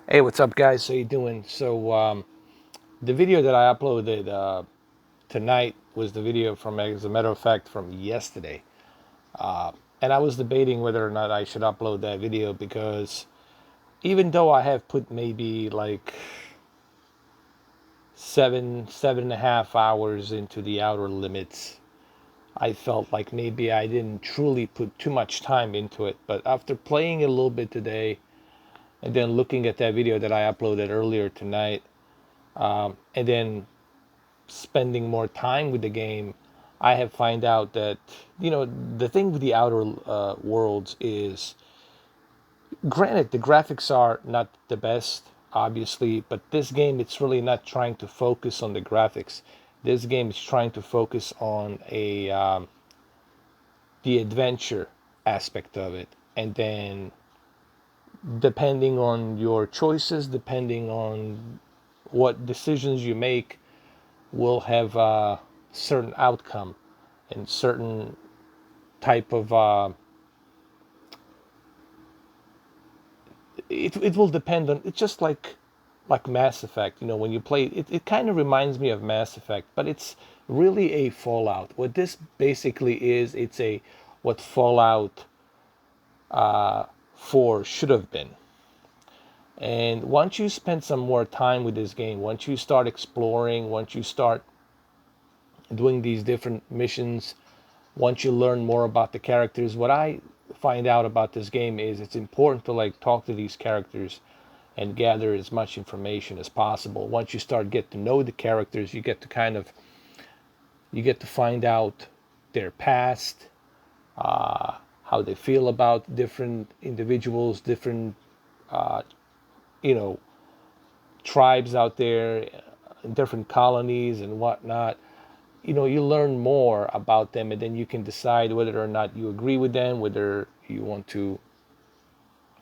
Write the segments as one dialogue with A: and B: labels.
A: Hey, what's up, guys? How you doing? The video that I uploaded tonight was the video from, as a matter of fact, from yesterday. And I was debating whether or not I should upload that video because even though I have put maybe like 7.5 hours into the Outer Limits, I felt like maybe I didn't truly put too much time into it. But after playing a little bit today and then looking at that video that I uploaded earlier tonight, and then spending more time with the game, I have find out that the thing with the Outer Worlds is, granted, the graphics are not the best, obviously, but this game, it's really not trying to focus on the graphics. This game is trying to focus on a the adventure aspect of it, and then depending on your choices, depending on what decisions you make, will have a certain outcome and certain type of it will depend on, it's just like Mass Effect. When you play it, it kind of reminds me of Mass Effect, but it's really a Fallout. What this basically is, it's a what Fallout 4 should have been. And once you spend some more time with this game, once you start exploring, once you start doing these different missions, once you learn more about the characters, what I find out about this game is it's important to like talk to these characters and gather as much information as possible. Once you start get to know the characters, you get to find out their past, how they feel about different individuals, different uh, you know tribes out there, different colonies and whatnot. You learn more about them, and then you can decide whether or not you agree with them, whether you want to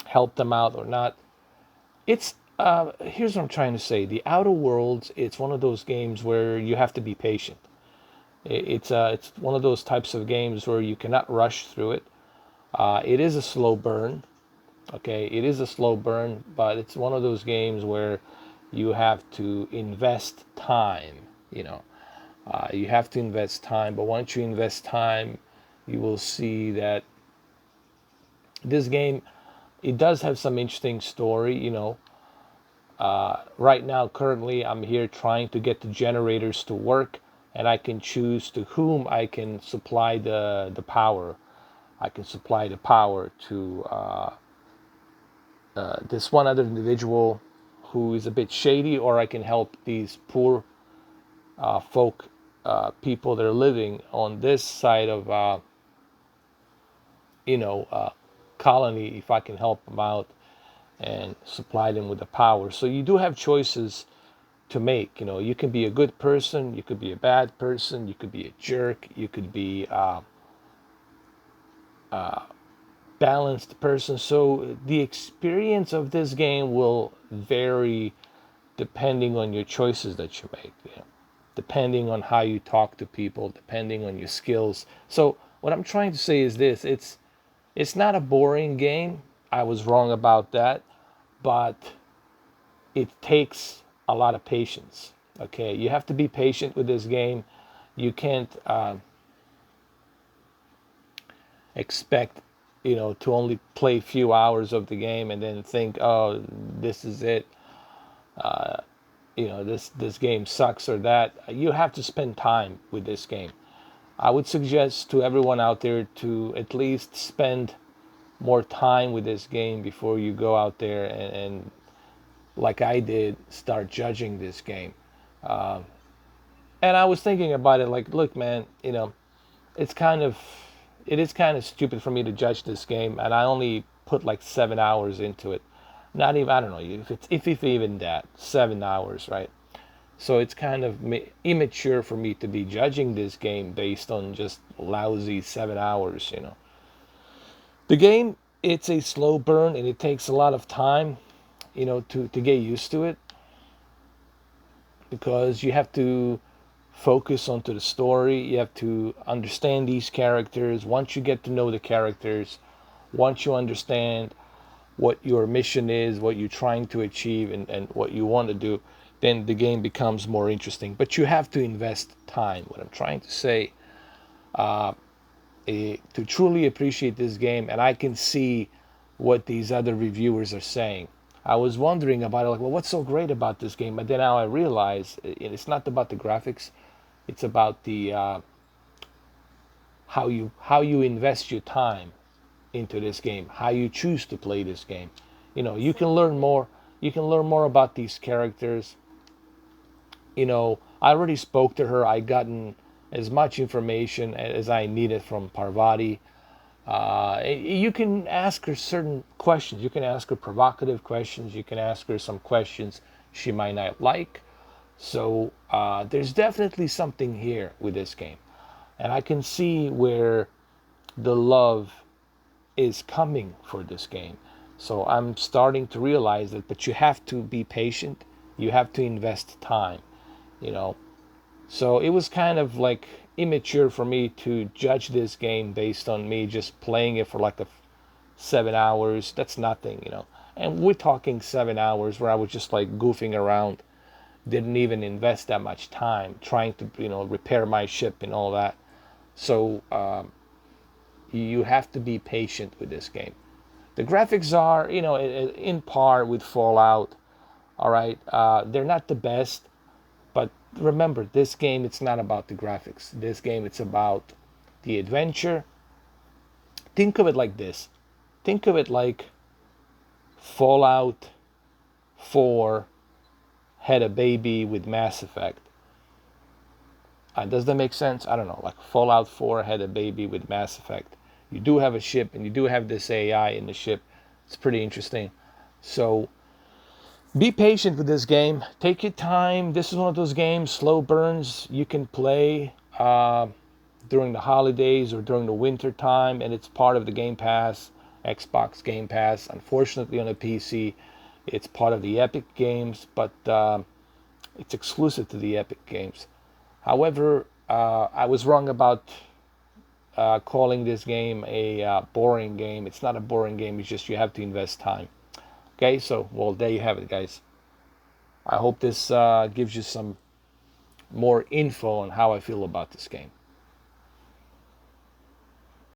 A: help them out or not. It's Here's what I'm trying to say: the Outer Worlds. It's one of those games where you have to be patient. It's one of those types of games where you cannot rush through it. It is a slow burn. Okay, it is a slow burn, but it's one of those games where you have to invest time. You know, you have to invest time, but once you invest time, you will see that this game, it does have some interesting story. Right now, currently, I'm here trying to get the generators to work, and I can choose to whom I can supply the power. I can supply the power to this one other individual who is a bit shady, or I can help these poor folk, people that are living on this side of you know uh, colony, if I can help them out and supply them with the power. So you do have choices to make. You can be a good person, you could be a bad person, you could be a jerk, you could be a balanced person. So the experience of this game will vary depending on your choices that you make. Depending on how you talk to people, depending on your skills. So what I'm trying to say is this: it's not a boring game. I was wrong about that, but it takes a lot of patience. Okay, you have to be patient with this game. You can't expect to only play a few hours of the game and then think, oh, this is it. This game sucks or that. You have to spend time with this game. I would suggest to everyone out there to at least spend more time with this game before you go out there and like I did, start judging this game. And I was thinking about it, like, look, man, it's kind of, it is kind of stupid for me to judge this game, and I only put like 7 hours into it. Not even, I don't know if even that 7 hours, right? So it's kind of immature for me to be judging this game based on just lousy 7 hours. The game, it's a slow burn and it takes a lot of time, to get used to it, because you have to focus onto the story. You have to understand these characters. Once you get to know the characters, once you understand what your mission is, what you're trying to achieve, and what you want to do, then the game becomes more interesting. But you have to invest time. What I'm trying to say, to truly appreciate this game, and I can see what these other reviewers are saying. I was wondering about it, like, well, what's so great about this game? But then now I realize it's not about the graphics; it's about the how you invest your time into this game, how you choose to play this game. You can learn more. You can learn more about these characters. I already spoke to her. I gotten as much information as I needed from Parvati. You can ask her certain questions. You can ask her provocative questions. You can ask her some questions she might not like. So there's definitely something here with this game. And I can see where the love is coming for this game. So I'm starting to realize that, but you have to be patient. You have to invest time, you know. So it was kind of like immature for me to judge this game based on me just playing it for like 7 hours. That's nothing. And we're talking 7 hours where I was just like goofing around, didn't even invest that much time trying to, repair my ship and all that. So you have to be patient with this game. The graphics are, in par with Fallout. All right, they're not the best, but remember, this game, it's not about the graphics. This game, it's about the adventure. Think of it like this. Think of it like Fallout 4 had a baby with Mass Effect. Does that make sense? I don't know. Like Fallout 4 had a baby with Mass Effect. You do have a ship, and you do have this AI in the ship. It's pretty interesting. So be patient with this game. Take your time. This is one of those games, slow burns. You can play during the holidays or during the winter time, and it's part of the Game Pass, Xbox Game Pass. Unfortunately, on a PC, it's part of the Epic Games, but it's exclusive to the Epic Games. However, I was wrong about calling this game a boring game. It's not a boring game. It's just you have to invest time. Okay, so, well, there you have it, guys. I hope this gives you some more info on how I feel about this game.